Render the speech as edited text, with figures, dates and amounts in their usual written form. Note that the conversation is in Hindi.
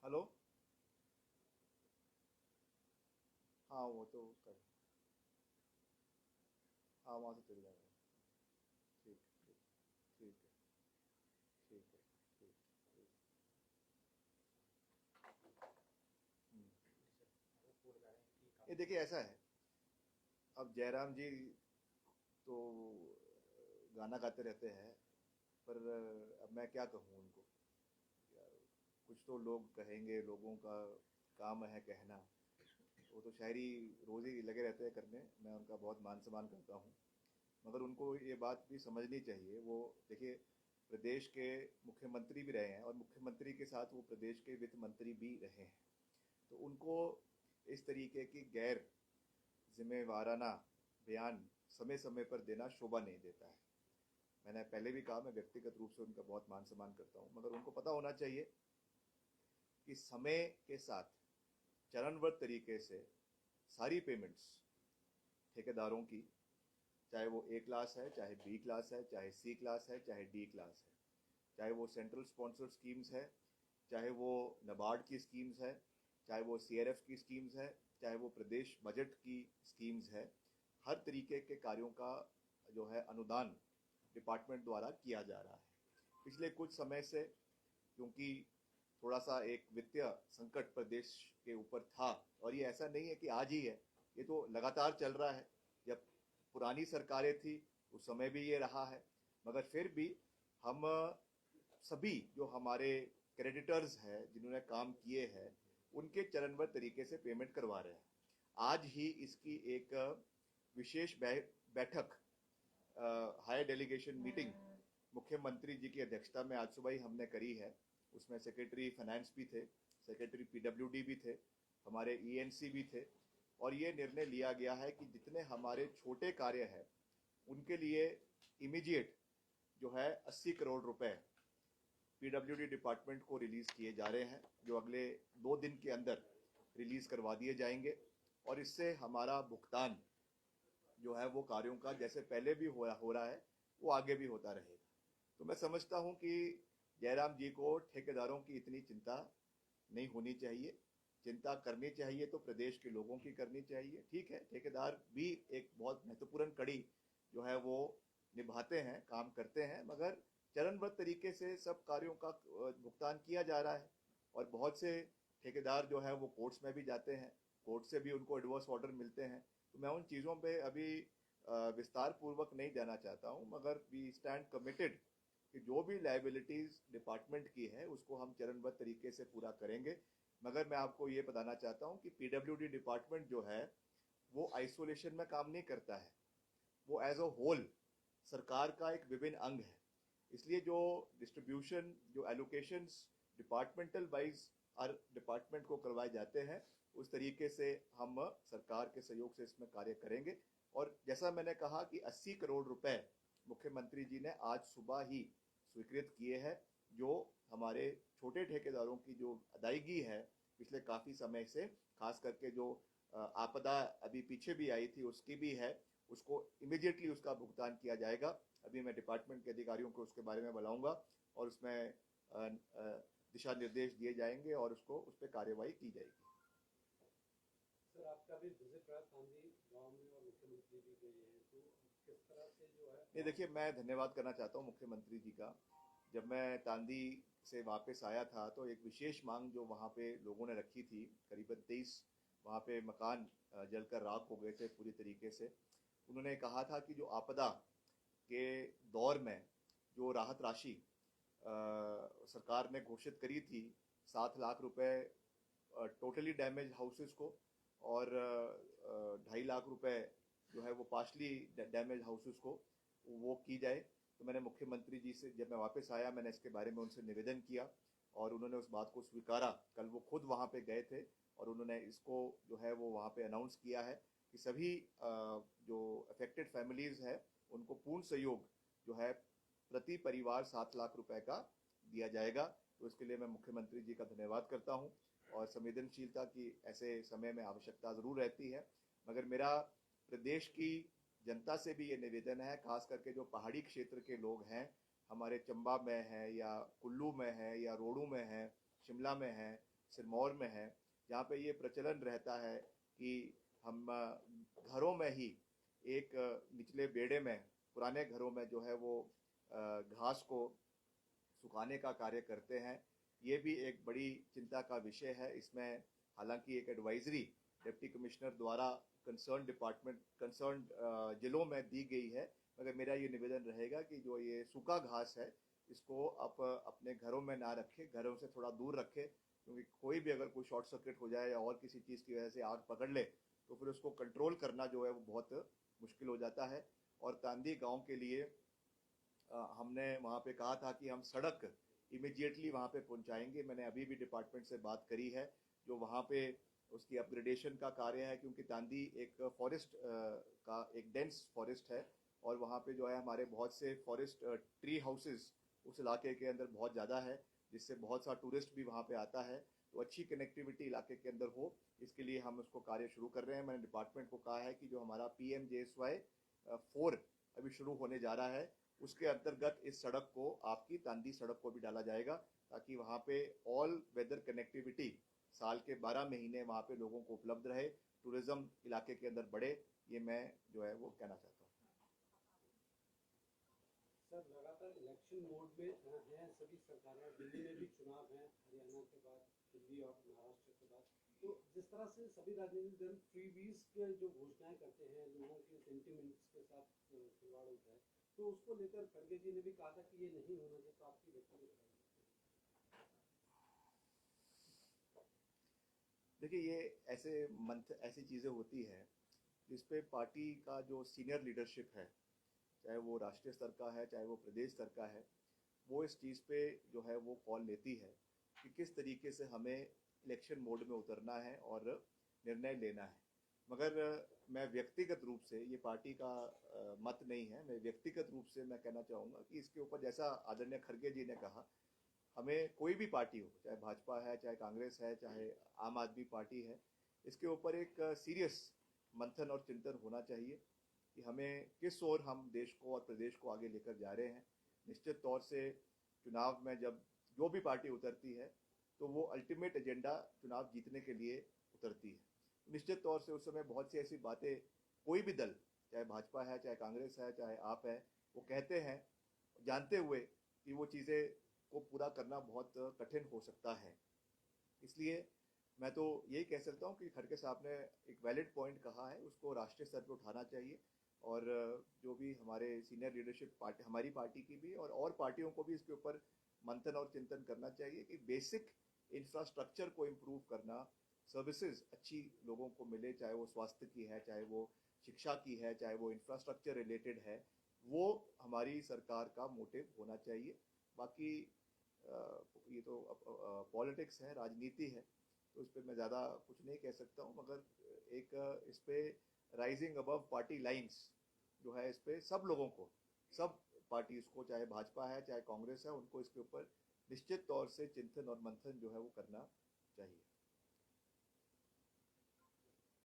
हेलो। हाँ वो तो कर। हाँ वहाँ से चल जाएगा। ठीक ठीक। ठीक है। ठीक है। ठीक। ठीक। हम्म। ये देखिए ऐसा है। अब जयराम जी तो गाना गाते रहते हैं, पर अब मैं क्या कहूँ उनको यार। कुछ तो लोग कहेंगे, लोगों का काम है कहना। वो तो शायरी रोज़ ही लगे रहते हैं करने, मैं उनका बहुत मान सम्मान करता हूँ। मगर उनको ये बात भी समझनी चाहिए। वो देखिए, प्रदेश के मुख्यमंत्री भी रहे हैं और मुख्यमंत्री के साथ वो प्रदेश के वित्त मंत्री भी रहे हैं। तो उनको इस तरीके की गैर जिम्मेवाराना बयान समय समय पर देना शोभा नहीं देता है। मैंने पहले भी कहा, मैं व्यक्तिगत रूप से उनका बहुत मान सम्मान करता हूँ, मगर उनको पता होना चाहिए कि समय के साथ चरणबद्ध तरीके से सारी पेमेंट्स ठेकेदारों की, चाहे वो ए क्लास है, चाहे बी क्लास है, चाहे सी क्लास है, चाहे डी क्लास है, चाहे वो सेंट्रल स्पॉन्सर्ड स्कीम्स है, चाहे वो नबार्ड की स्कीम्स है, चाहे वो सीआरएफ की स्कीम्स है, चाहे वो प्रदेश बजट की स्कीम्स है, हर तरीके के कार्यों का जो है अनुदान डिपार्टमेंट द्वारा किया जा रहा है। पिछले कुछ समय से, क्योंकि थोड़ा सा एक वित्तीय संकट प्रदेश के ऊपर था, और ये ऐसा नहीं है कि आज ही है, ये तो लगातार चल रहा है। जब पुरानी सरकारें थी उस समय भी ये रहा है, मगर फिर भी हम सभी जो हमारे क्रेडिटर्स हैं जिन्होंने काम किए हैं, उनके चरणबद्ध तरीके से पेमेंट करवा रहे हैं। आज ही इसकी एक विशेष बैठक, हायर डेलीगेशन मीटिंग मुख्यमंत्री जी की अध्यक्षता में आज सुबह ही हमने करी है। उसमें सेक्रेटरी फाइनेंस भी थे, सेक्रेटरी पीडब्ल्यूडी भी थे, हमारे ईएनसी भी थे, और ये निर्णय लिया गया है कि जितने हमारे छोटे कार्य हैं उनके लिए इमीडिएट जो है 80 करोड़ रुपए पीडब्ल्यूडी डिपार्टमेंट को रिलीज किए जा रहे हैं, जो अगले 2 दिन के अंदर रिलीज करवा दिए जाएंगे। और इससे हमारा भुगतान जो है वो कार्यों का जैसे पहले भी हो रहा है, वो आगे भी होता रहेगा। तो मैं समझता हूं कि जयराम जी को ठेकेदारों की इतनी चिंता नहीं होनी चाहिए। चिंता करनी चाहिए तो प्रदेश के लोगों की करनी चाहिए। ठीक है, ठेकेदार भी एक बहुत महत्वपूर्ण कड़ी जो है वो निभाते हैं, काम करते हैं, मगर चरणबद्ध तरीके से सब कार्यों का भुगतान किया जा रहा है। और बहुत से ठेकेदार जो है वो कोर्ट्स में भी जाते हैं, कोर्ट से भी उनको एडवर्स ऑर्डर मिलते हैं। तो मैं उन चीज़ों पे अभी विस्तार पूर्वक नहीं जाना चाहता हूँ, मगर वी स्टैंड कमिटेड कि जो भी लाइबिलिटीज डिपार्टमेंट की है उसको हम चरणबद्ध तरीके से पूरा करेंगे। मगर मैं आपको ये बताना चाहता हूँ कि पीडब्ल्यूडी डिपार्टमेंट जो है वो आइसोलेशन में काम नहीं करता है, वो एज अ होल सरकार का एक विभिन्न अंग है। इसलिए जो डिस्ट्रीब्यूशन, जो एलोकेशंस डिपार्टमेंटल वाइज हर डिपार्टमेंट को करवाए जाते हैं, उस तरीके से हम सरकार के सहयोग से इसमें कार्य करेंगे। और जैसा मैंने कहा कि 80 करोड़ रुपए मुख्यमंत्री जी ने आज सुबह ही स्वीकृत किए हैं, जो हमारे छोटे ठेकेदारों की जो अदायगी है पिछले काफ़ी समय से, खास करके जो आपदा अभी पीछे भी आई थी उसकी भी है, उसको इमिडिएटली उसका भुगतान किया जाएगा। अभी मैं डिपार्टमेंट के अधिकारियों को उसके बारे में बुलाऊंगा और उसमें दिशा निर्देश दिए जाएंगे और उसको उस पर कार्यवाही की जाएगी। सर, आपका भी विजिट रहा तांदी गांव में और मुख्यमंत्री भी गए हैं, तो किस तरह से जो है ये देखिए, मैं धन्यवाद करना चाहता हूँ मुख्यमंत्री जी का। जब मैं तांदी से वापस आया था तो एक विशेष मांग जो वहाँ पे लोगों ने रखी थी, करीबन 23 वहाँ पे मकान जलकर राख हो गए थे पूरी तरीके से। उन्होंने कहा था कि जो आपदा के दौर में जो राहत राशि सरकार ने घोषित करी थी, 7 लाख रुपए टोटली डैमेज हाउसेस को, और 2.5 लाख रुपए जो है वो पार्शली डैमेज हाउसेस को वो की जाए। तो मैंने मुख्यमंत्री जी से जब मैं वापस आया, मैंने इसके बारे में उनसे निवेदन किया और उन्होंने उस बात को स्वीकारा। कल वो खुद वहाँ पे गए थे और उन्होंने इसको जो है वो वहाँ पे अनाउंस किया है कि सभी जो अफेक्टेड फैमिलीज है उनको पूर्ण सहयोग जो है प्रति परिवार 7 लाख रुपए का दिया जाएगा। तो इसके लिए मैं मुख्यमंत्री जी का धन्यवाद करता हूँ। और संवेदनशीलता की ऐसे समय में आवश्यकता ज़रूर रहती है, मगर मेरा प्रदेश की जनता से भी ये निवेदन है, खास करके जो पहाड़ी क्षेत्र के लोग हैं, हमारे चंबा में है या कुल्लू में है या रोडू में है, शिमला में है, सिरमौर में है, जहाँ पे ये प्रचलन रहता है कि हम घरों में ही एक निचले बेड़े में, पुराने घरों में जो है वो घास को सुखाने का कार्य करते हैं। ये भी एक बड़ी चिंता का विषय है। इसमें हालांकि एक एडवाइजरी डिप्टी कमिश्नर द्वारा कंसर्न जिलों में दी गई है, मगर मेरा ये निवेदन रहेगा कि जो ये सूखा घास है इसको आप अपने घरों में ना रखें, घरों से थोड़ा दूर रखें, क्योंकि कोई भी अगर कोई शॉर्ट सर्किट हो जाए या और किसी चीज़ की वजह से आग पकड़ ले तो फिर उसको कंट्रोल करना जो है वो बहुत मुश्किल हो जाता है। और तांदी गांव के लिए हमने वहाँ पे कहा था कि हम सड़क इमिडिएटली वहाँ पे पहुँचाएंगे। मैंने अभी भी डिपार्टमेंट से बात करी है, जो वहाँ पे उसकी अपग्रेडेशन का कार्य है, क्योंकि तांदी एक फॉरेस्ट का एक डेंस फॉरेस्ट है और वहाँ पे जो है हमारे बहुत से फॉरेस्ट ट्री हाउसेस उस इलाके के अंदर बहुत ज़्यादा है, जिससे बहुत सा टूरिस्ट भी वहाँ पे आता है। तो अच्छी कनेक्टिविटी इलाके के अंदर हो, इसके लिए हम उसको कार्य शुरू कर रहे हैं। मैंने डिपार्टमेंट को कहा है कि जो हमारा PMJSY 4 अभी शुरू होने जा रहा है, उसके अंतर्गत इस सड़क को, आपकी तांदी सड़क को भी डाला जाएगा, ताकि वहाँ पे ऑल वेदर कनेक्टिविटी साल के 12 महीने वहाँ पे लोगों को उपलब्ध रहे, टूरिज्म इलाके के अंदर बढ़े। ये मैं जो है वो कहना चाहता हूँ। सर लगातार इलेक्शन मोड में हैं सभी सरकारें, दिल्ली में भी चुनाव हैं, हरियाणा के बाद दिल्ली और महाराष्ट्र के बाद, तो जिस तरह से सभी राजनीतिक दल फ्रीबीज के जो घोषणाएं करते हैं, लोगों के सेंटिमेंट्स के साथ खिलवाड़ होता है, तो उसको लेकर खड़गे जी ने भी कहा था कि ये नहीं होना चाहिए। तो आपकी व्यक्तिगत राय? देखिए, ये ऐसी चीज़ें होती हैं जिसपे पार्टी का जो सीनियर लीडरशिप है, चाहे वो राष्ट्रीय स्तर का है चाहे वो प्रदेश स्तर का है, वो इस चीज़ पे जो है वो कॉल लेती है कि किस तरीके से हमें इलेक्शन मोड में उतरना है और निर्णय लेना है। मगर मैं व्यक्तिगत रूप से, ये पार्टी का मत नहीं है, मैं व्यक्तिगत रूप से मैं कहना चाहूँगा कि इसके ऊपर, जैसा आदरणीय खड़गे जी ने कहा, हमें कोई भी पार्टी हो, चाहे भाजपा है, चाहे कांग्रेस है, चाहे आम आदमी पार्टी है, इसके ऊपर एक सीरियस मंथन और चिंतन होना चाहिए कि हमें किस ओर हम देश को और प्रदेश को आगे लेकर जा रहे हैं। निश्चित तौर से चुनाव में जब जो भी पार्टी उतरती है तो वो अल्टीमेट एजेंडा चुनाव जीतने के लिए उतरती है। निश्चित तौर से उस समय बहुत सी ऐसी बातें कोई भी दल, चाहे भाजपा है, चाहे कांग्रेस है, चाहे आप है, वो कहते हैं जानते हुए कि वो चीज़ें को पूरा करना बहुत कठिन हो सकता है। इसलिए मैं तो यही कह सकता हूँ कि खड़गे साहब ने एक वैलिड पॉइंट कहा है, उसको राष्ट्रीय स्तर पर उठाना चाहिए। और जो भी हमारे सीनियर लीडरशिप पार्टी, हमारी पार्टी की भी और पार्टियों को भी इसके ऊपर मंथन और चिंतन करना चाहिए कि बेसिक इंफ्रास्ट्रक्चर को इम्प्रूव करना, सर्विसेज अच्छी लोगों को मिले, चाहे वो स्वास्थ्य की है, चाहे वो शिक्षा की है, चाहे वो इंफ्रास्ट्रक्चर रिलेटेड है, वो हमारी सरकार का मोटिव होना चाहिए। बाकी ये तो पॉलिटिक्स है, राजनीति है, तो इस पर मैं ज़्यादा कुछ नहीं कह सकता हूँ। मगर एक इस पर राइजिंग अबव पार्टी लाइंस जो है, इस पर सब लोगों को, सब पार्टीज को, चाहे भाजपा है चाहे कांग्रेस है, उनको इसके ऊपर निश्चित तौर से चिंतन और मंथन जो है वो करना चाहिए।